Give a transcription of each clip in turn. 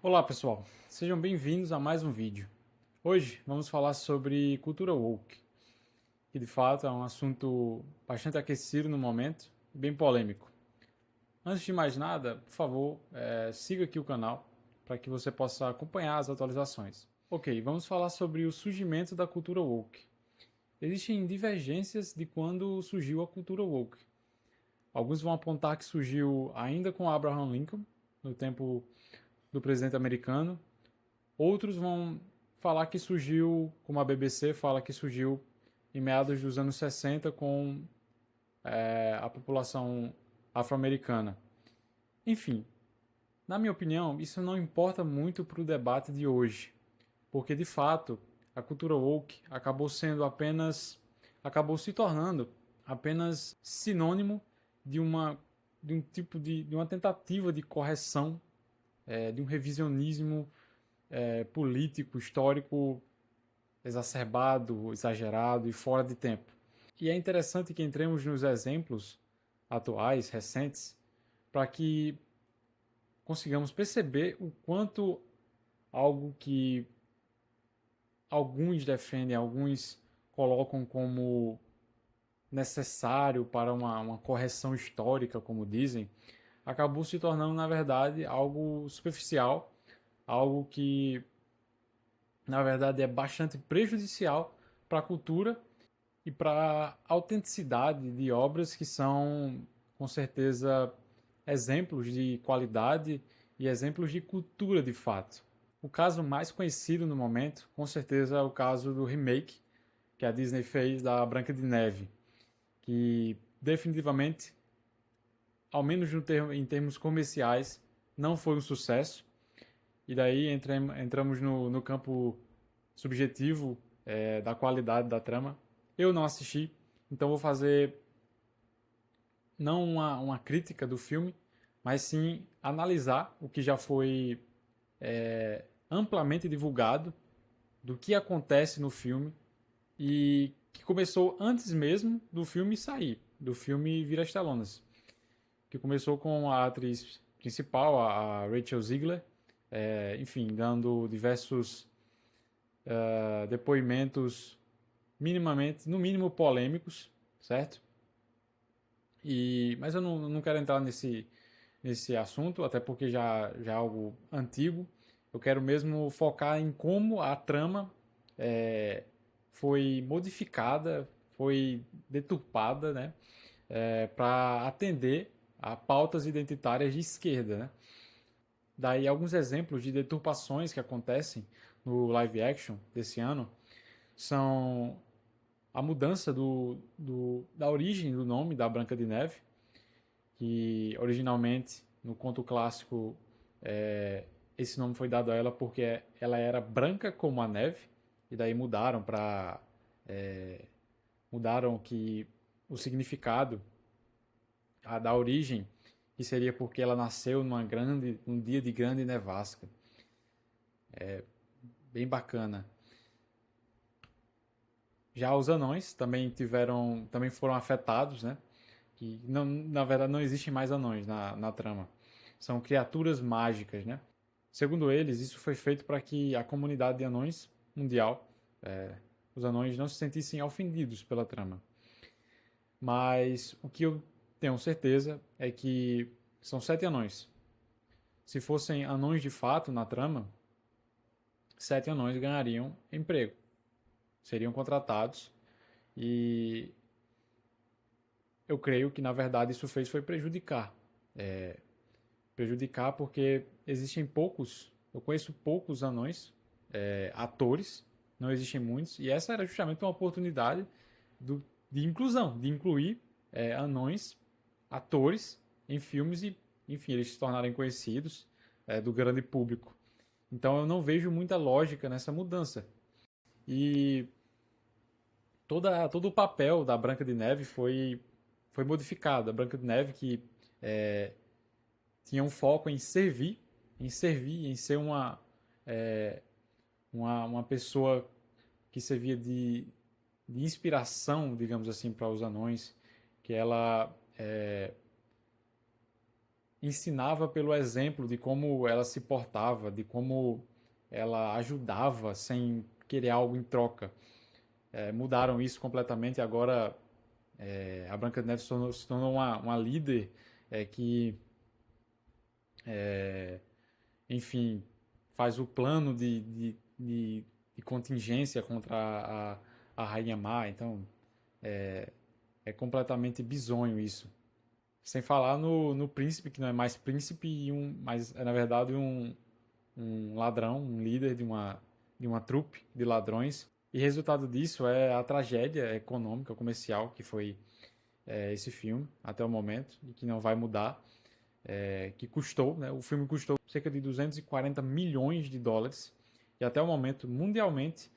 Olá pessoal, sejam bem-vindos a mais um vídeo. Hoje vamos falar sobre cultura woke, que de fato é um assunto bastante aquecido no momento e bem polêmico. Antes de mais nada, por favor, siga aqui o canal para que você possa acompanhar as atualizações. Ok, vamos falar sobre o surgimento da cultura woke. Existem divergências de quando surgiu a cultura woke. Alguns vão apontar que surgiu ainda com Abraham Lincoln, no tempo do presidente americano. Outros vão falar que surgiu, como a BBC fala que surgiu em meados dos anos 60 com a população afro-americana. Enfim, na minha opinião, isso não importa muito para o debate de hoje, porque de fato a cultura woke acabou se tornando apenas sinônimo de uma tentativa de correção, de um revisionismo político, histórico exacerbado, exagerado e fora de tempo. E é interessante que entremos nos exemplos atuais, recentes, para que consigamos perceber o quanto algo que alguns defendem, alguns colocam como necessário para uma correção histórica, como dizem, acabou se tornando, na verdade, algo superficial, algo que na verdade é bastante prejudicial para a cultura e para a autenticidade de obras que são, com certeza, exemplos de qualidade e exemplos de cultura de fato. O caso mais conhecido no momento, com certeza, é o caso do remake que a Disney fez da Branca de Neve, que definitivamente, ao menos em termos comerciais, não foi um sucesso. E daí entramos no campo subjetivo da qualidade da trama. Eu não assisti, então vou fazer não uma crítica do filme, mas sim analisar o que já foi amplamente divulgado do que acontece no filme e que começou antes mesmo do filme sair, do filme vir às telonas. Que começou com a atriz principal, a Rachel Ziegler, enfim, dando diversos depoimentos minimamente, no mínimo polêmicos, certo? Mas eu não quero entrar nesse assunto, até porque já é algo antigo. Eu quero mesmo focar em como a trama foi modificada, foi deturpada, né? Para atender a pautas identitárias de esquerda, né? Daí alguns exemplos de deturpações que acontecem no live action desse ano são a mudança da origem do nome da Branca de Neve, que originalmente no conto clássico esse nome foi dado a ela porque ela era branca como a neve, e daí mudaram que o significado da origem, que seria porque ela nasceu num dia de grande nevasca. Bem bacana. Já os anões também foram afetados, né? Que não, na verdade não existem mais anões na trama. São criaturas mágicas, né? Segundo eles, isso foi feito para que a comunidade de anões mundial, os anões não se sentissem ofendidos pela trama. Mas o que eu tenho certeza é que são 7 anões. Se fossem anões de fato na trama, 7 anões ganhariam emprego, seriam contratados, e eu creio que na verdade isso foi prejudicar. Prejudicar porque existem eu conheço poucos anões, atores, não existem muitos, e essa era justamente uma oportunidade de inclusão, de incluir anões, atores em filmes e, enfim, eles se tornarem conhecidos do grande público. Então eu não vejo muita lógica nessa mudança. E todo o papel da Branca de Neve foi modificado. A Branca de Neve que tinha um foco em ser uma pessoa que servia de inspiração, digamos assim, para os anões, que ela ensinava pelo exemplo de como ela se portava, de como ela ajudava sem querer algo em troca. Mudaram isso completamente e agora a Branca de Neve se tornou uma líder que, enfim, faz o plano de contingência contra a Rainha Má. Então, é completamente bizonho isso. Sem falar no príncipe, que não é mais príncipe, mas é na verdade um ladrão, um líder de uma trupe de ladrões. E resultado disso é a tragédia econômica, comercial, que foi esse filme até o momento, e que não vai mudar, que custou, né? O filme custou cerca de 240 milhões de dólares, e até o momento, mundialmente,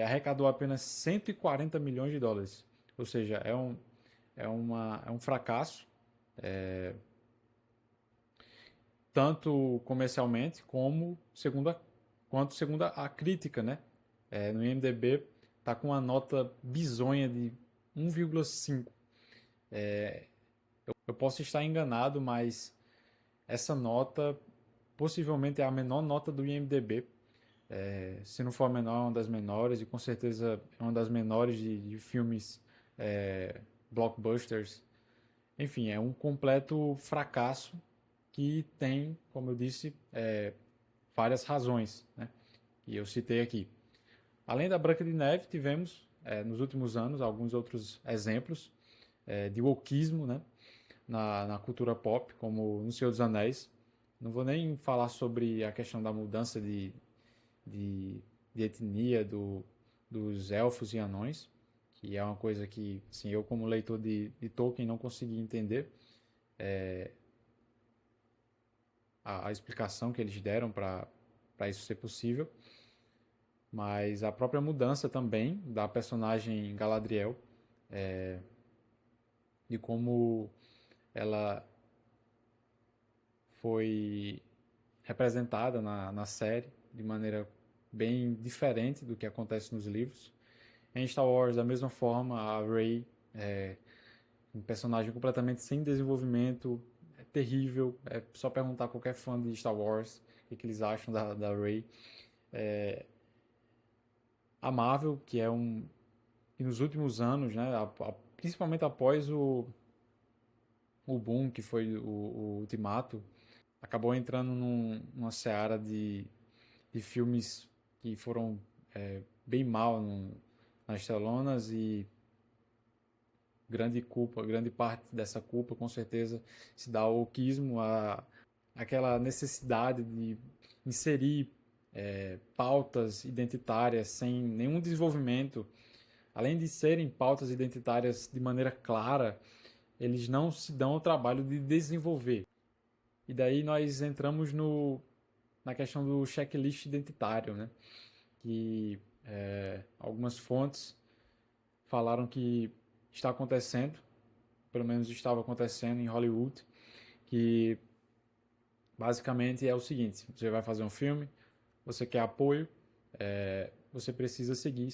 arrecadou apenas 140 milhões de dólares. Ou seja, é um fracasso, tanto comercialmente quanto segundo a crítica, né? No IMDb tá com uma nota bizonha de 1,5. Eu posso estar enganado, mas essa nota possivelmente é a menor nota do IMDb. Se não for a menor, é uma das menores, e com certeza é uma das menores de filmes blockbusters. Enfim, é um completo fracasso que tem, como eu disse, várias razões, né? E eu citei aqui. Além da Branca de Neve, tivemos, nos últimos anos, alguns outros exemplos de wokeismo, né? Na cultura pop, como No Senhor dos Anéis. Não vou nem falar sobre a questão da mudança de, de etnia dos elfos e anões, que é uma coisa que, assim, eu como leitor de Tolkien não consegui entender a explicação que eles deram para isso ser possível, mas a própria mudança também da personagem Galadriel, de como ela foi representada na série de maneira bem diferente do que acontece nos livros. Em Star Wars, da mesma forma, a Rey é um personagem completamente sem desenvolvimento, é terrível. É só perguntar a qualquer fã de Star Wars o que eles acham da Rey. A Marvel, que é que nos últimos anos, né, principalmente após o boom que foi o Ultimato, acabou entrando numa seara de filmes que foram bem mal nas telonas, e grande parte dessa culpa com certeza se dá ao wokeismo, aquela necessidade de inserir pautas identitárias sem nenhum desenvolvimento. Além de serem pautas identitárias de maneira clara, eles não se dão ao trabalho de desenvolver. E daí nós entramos na questão do checklist identitário, né? Que algumas fontes falaram que está acontecendo, pelo menos estava acontecendo em Hollywood, que basicamente é o seguinte: você vai fazer um filme, você quer apoio, você precisa seguir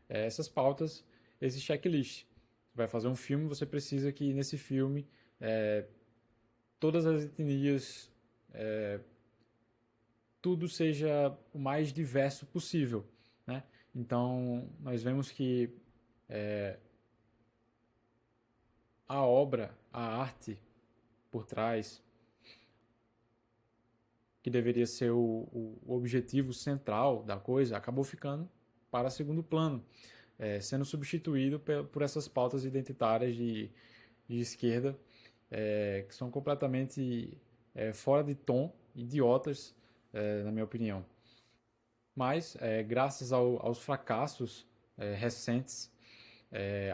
essas pautas, esse checklist. Você vai fazer um filme, você precisa que nesse filme todas as etnias, tudo seja o mais diverso possível, né? Então nós vemos que a obra, a arte por trás, que deveria ser o objetivo central da coisa, acabou ficando para segundo plano, sendo substituído por essas pautas identitárias de esquerda, que são completamente fora de tom, idiotas, na minha opinião. Mas, graças aos fracassos recentes,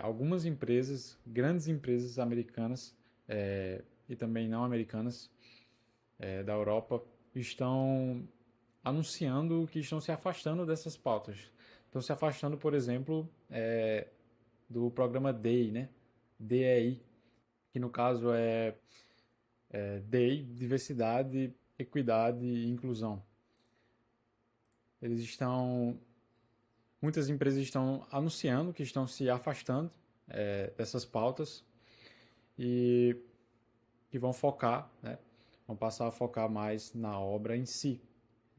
algumas empresas, grandes empresas americanas e também não americanas da Europa, estão anunciando que estão se afastando dessas pautas. Estão se afastando, por exemplo, do programa DEI, né? DEI, que no caso DEI, Diversidade, Equidade e Inclusão. Muitas empresas estão anunciando que estão se afastando dessas pautas, e que vão focar, né, vão passar a focar mais na obra em si.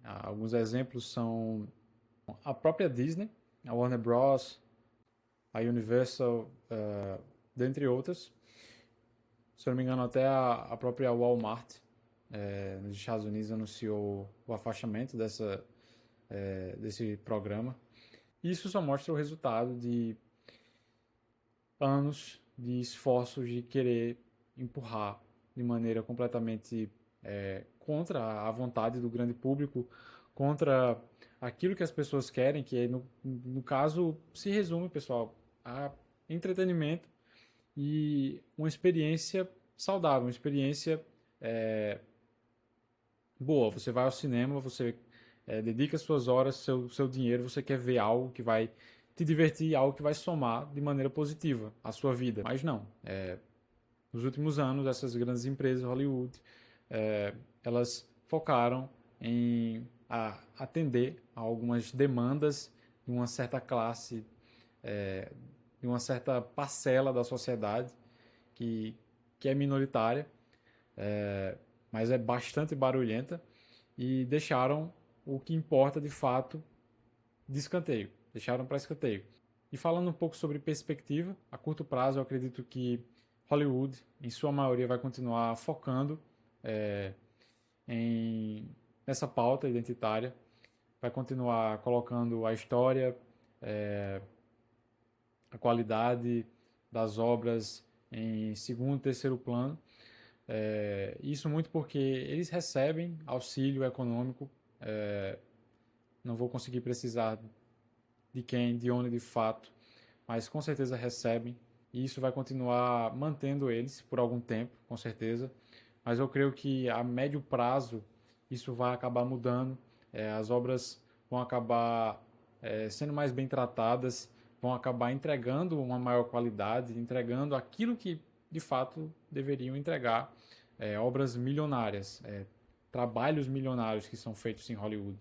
Alguns exemplos são a própria Disney, a Warner Bros., a Universal, dentre outras. Se eu não me engano, até a própria Walmart, nos Estados Unidos, anunciou o afastamento desse programa. Isso só mostra o resultado de anos de esforços de querer empurrar de maneira completamente contra a vontade do grande público, contra aquilo que as pessoas querem, que no caso se resume, pessoal, a entretenimento e uma experiência saudável, uma experiência boa. Você vai ao cinema, você dedica suas horas, seu dinheiro, você quer ver algo que vai te divertir, algo que vai somar de maneira positiva a sua vida. Mas não. Nos últimos anos, essas grandes empresas, Hollywood, elas focaram em atender a algumas demandas de uma certa classe, de uma certa parcela da sociedade que é minoritária, mas é bastante barulhenta, e deixaram o que importa de fato de escanteio, deixaram para escanteio. E falando um pouco sobre perspectiva, a curto prazo eu acredito que Hollywood, em sua maioria, vai continuar focando nessa pauta identitária, vai continuar colocando a história, a qualidade das obras em segundo, terceiro plano. Isso muito porque eles recebem auxílio econômico, não vou conseguir precisar de quem, de onde de fato, mas com certeza recebem, e isso vai continuar mantendo eles por algum tempo, com certeza, mas eu creio que a médio prazo isso vai acabar mudando, as obras vão acabar sendo mais bem tratadas, vão acabar entregando uma maior qualidade, entregando aquilo que de fato deveriam entregar, obras milionárias, trabalhos milionários que são feitos em Hollywood.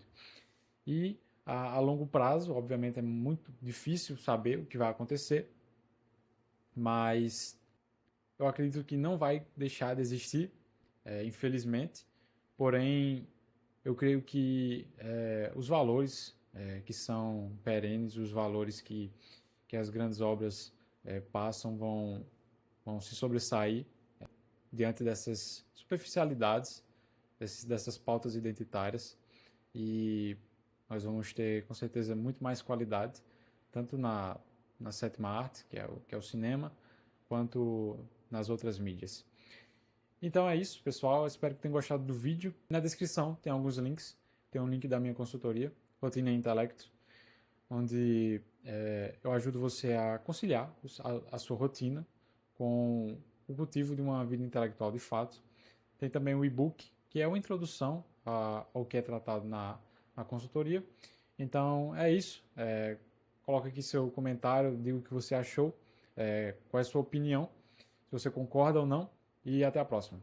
E a longo prazo, obviamente, é muito difícil saber o que vai acontecer, mas eu acredito que não vai deixar de existir, infelizmente. Porém, eu creio que os valores que são perenes, os valores que as grandes obras passam vão se sobressair diante dessas superficialidades, dessas pautas identitárias, e nós vamos ter com certeza muito mais qualidade, tanto na sétima arte, que é o cinema, quanto nas outras mídias. Então é isso, pessoal. Eu espero que tenham gostado do vídeo. Na descrição tem alguns links. Tem um link da minha consultoria, Rotina Intelecto, onde eu ajudo você a conciliar a sua rotina com o cultivo de uma vida intelectual de fato. Tem também o e-book, que é uma introdução ao que é tratado na consultoria. Então é isso. Coloca aqui seu comentário, diga o que você achou, qual é a sua opinião, se você concorda ou não, e até a próxima.